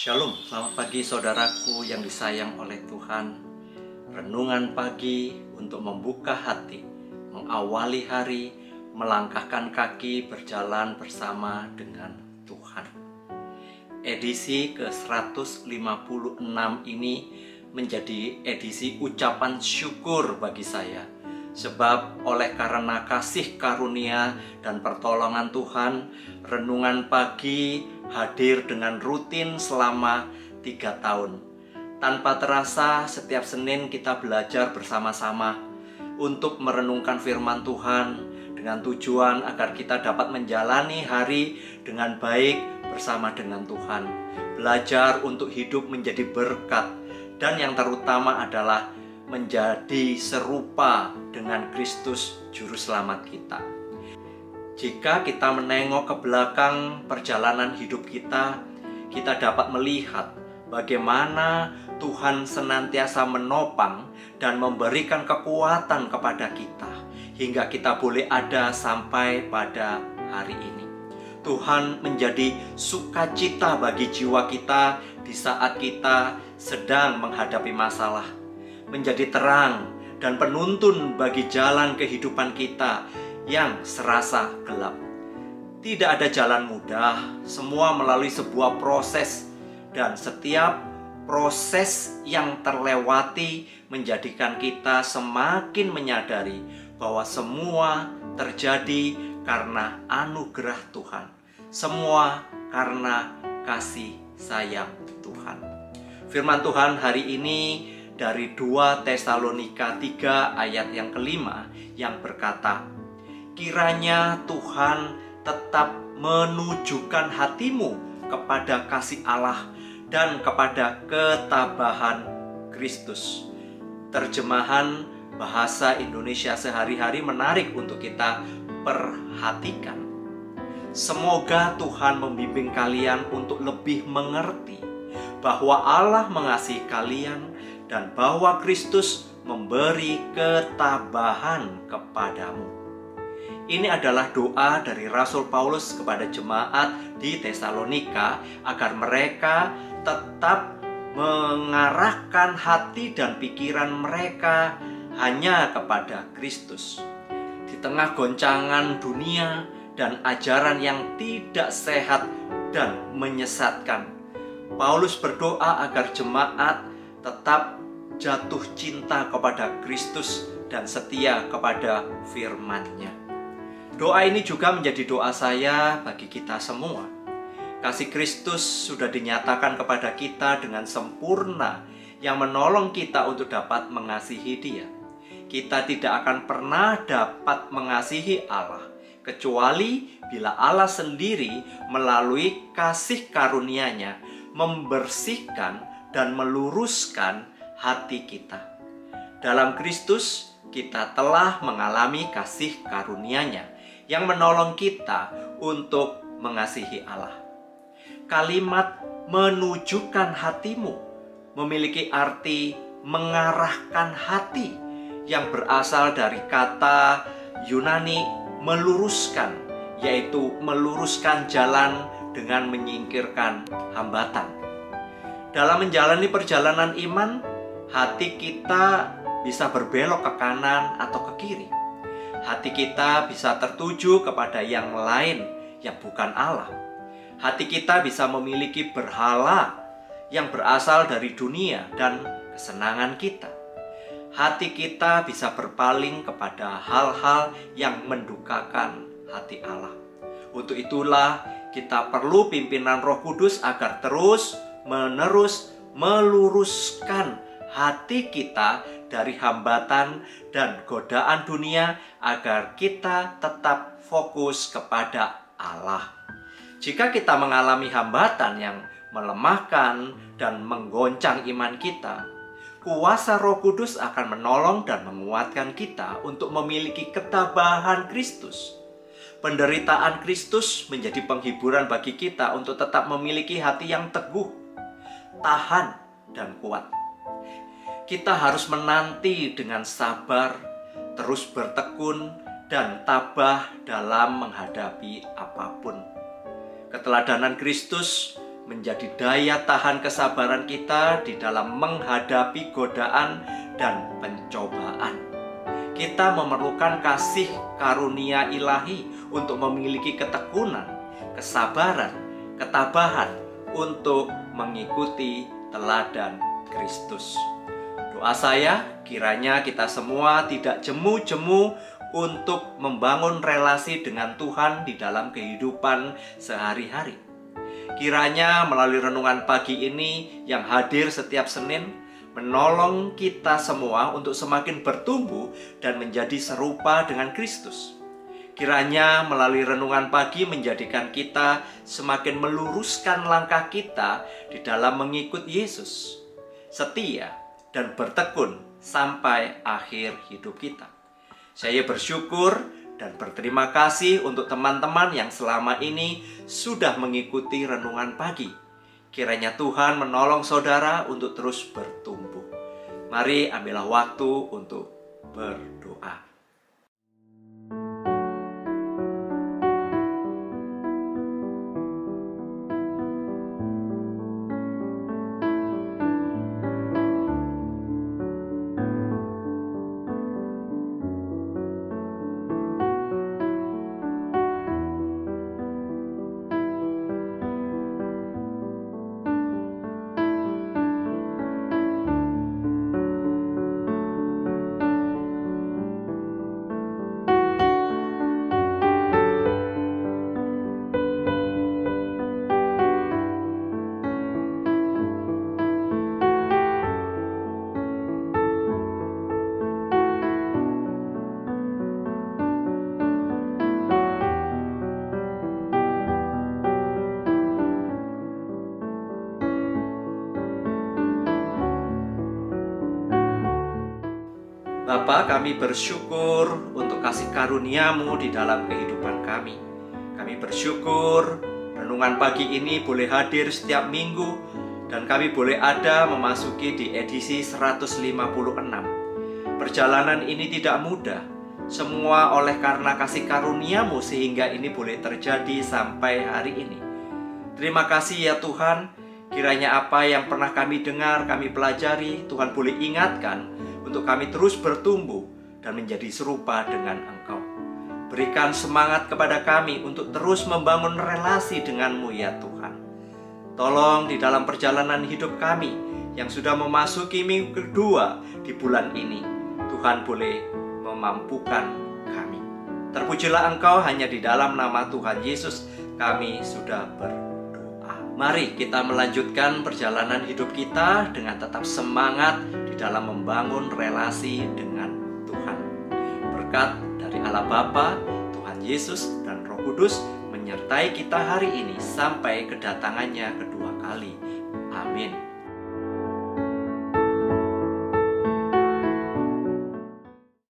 Shalom, selamat pagi saudaraku yang disayang oleh Tuhan. Renungan pagi untuk membuka hati, mengawali hari, melangkahkan kaki berjalan bersama dengan Tuhan. Edisi ke-156 ini menjadi edisi ucapan syukur bagi saya. Sebab oleh karena kasih karunia dan pertolongan Tuhan, renungan pagi hadir dengan rutin selama 3 tahun. Tanpa terasa setiap Senin kita belajar bersama-sama untuk merenungkan firman Tuhan dengan tujuan agar kita dapat menjalani hari dengan baik bersama dengan Tuhan. Belajar untuk hidup menjadi berkat dan yang terutama adalah menjadi serupa dengan Kristus Juru Selamat kita. Jika kita menengok ke belakang perjalanan hidup kita, kita dapat melihat bagaimana Tuhan senantiasa menopang dan memberikan kekuatan kepada kita, hingga kita boleh ada sampai pada hari ini. Tuhan menjadi sukacita bagi jiwa kita di saat kita sedang menghadapi masalah, menjadi terang dan penuntun bagi jalan kehidupan kita yang serasa gelap. Tidak ada jalan mudah, semua melalui sebuah proses, dan setiap proses yang terlewati menjadikan kita semakin menyadari bahwa semua terjadi karena anugerah Tuhan, semua karena kasih sayang Tuhan. Firman Tuhan hari ini dari 2 Tesalonika 3 ayat yang kelima yang berkata, kiranya Tuhan tetap menunjukkan hatimu kepada kasih Allah dan kepada ketabahan Kristus. Terjemahan bahasa Indonesia sehari-hari menarik untuk kita perhatikan. Semoga Tuhan membimbing kalian untuk lebih mengerti bahwa Allah mengasihi kalian dan bahwa Kristus memberi ketabahan kepadamu. Ini adalah doa dari Rasul Paulus kepada jemaat di Tesalonika agar mereka tetap mengarahkan hati dan pikiran mereka hanya kepada Kristus. Di tengah goncangan dunia dan ajaran yang tidak sehat dan menyesatkan, Paulus berdoa agar jemaat tetap jatuh cinta kepada Kristus dan setia kepada firman-Nya. Doa ini juga menjadi doa saya bagi kita semua. Kasih Kristus sudah dinyatakan kepada kita dengan sempurna yang menolong kita untuk dapat mengasihi Dia. Kita tidak akan pernah dapat mengasihi Allah kecuali bila Allah sendiri melalui kasih karunia-Nya membersihkan dan meluruskan hati kita. Dalam Kristus kita telah mengalami kasih karunia-Nya yang menolong kita untuk mengasihi Allah. Kalimat menunjukkan hatimu memiliki arti mengarahkan hati yang berasal dari kata Yunani meluruskan, yaitu meluruskan jalan dengan menyingkirkan hambatan. Dalam menjalani perjalanan iman, hati kita bisa berbelok ke kanan atau ke kiri. Hati kita bisa tertuju kepada yang lain yang bukan Allah. Hati kita bisa memiliki berhala yang berasal dari dunia dan kesenangan kita. Hati kita bisa berpaling kepada hal-hal yang mendukakan hati Allah. Untuk itulah kita perlu pimpinan Roh Kudus agar terus-menerus meluruskan hati kita dari hambatan dan godaan dunia agar kita tetap fokus kepada Allah. Jika kita mengalami hambatan yang melemahkan dan menggoncang iman kita, kuasa Roh Kudus akan menolong dan menguatkan kita untuk memiliki ketabahan Kristus. Penderitaan Kristus menjadi penghiburan bagi kita untuk tetap memiliki hati yang teguh, tahan, dan kuat. Kita harus menanti dengan sabar, terus bertekun, dan tabah dalam menghadapi apapun. Keteladanan Kristus menjadi daya tahan kesabaran kita di dalam menghadapi godaan dan pencobaan. Kita memerlukan kasih karunia ilahi untuk memiliki ketekunan, kesabaran, ketabahan untuk mengikuti teladan Kristus. Doa saya, kiranya kita semua tidak jemu-jemu untuk membangun relasi dengan Tuhan di dalam kehidupan sehari-hari. Kiranya melalui renungan pagi ini yang hadir setiap Senin, menolong kita semua untuk semakin bertumbuh dan menjadi serupa dengan Kristus. Kiranya melalui renungan pagi menjadikan kita semakin meluruskan langkah kita di dalam mengikut Yesus, setia dan bertekun sampai akhir hidup kita. Saya bersyukur dan berterima kasih untuk teman-teman yang selama ini sudah mengikuti renungan pagi. Kiranya Tuhan menolong saudara untuk terus bertumbuh. Mari ambillah waktu untuk berdoa. Bapa, kami bersyukur untuk kasih karunia-Mu di dalam kehidupan kami. Kami bersyukur renungan pagi ini boleh hadir setiap minggu dan kami boleh ada memasuki di edisi 156. Perjalanan ini tidak mudah, semua oleh karena kasih karunia-Mu sehingga ini boleh terjadi sampai hari ini. Terima kasih ya Tuhan, kiranya apa yang pernah kami dengar, kami pelajari, Tuhan boleh ingatkan untuk kami terus bertumbuh dan menjadi serupa dengan Engkau. Berikan semangat kepada kami untuk terus membangun relasi dengan-Mu ya Tuhan. Tolong di dalam perjalanan hidup kami yang sudah memasuki minggu kedua di bulan ini, Tuhan boleh memampukan kami. Terpujilah Engkau, hanya di dalam nama Tuhan Yesus kami sudah berdoa. Mari kita melanjutkan perjalanan hidup kita dengan tetap semangat di dalam membangun relasi dengan Tuhan. Berkat dari Allah Bapa, Tuhan Yesus, dan Roh Kudus menyertai kita hari ini sampai kedatangannya kedua kali. Amin.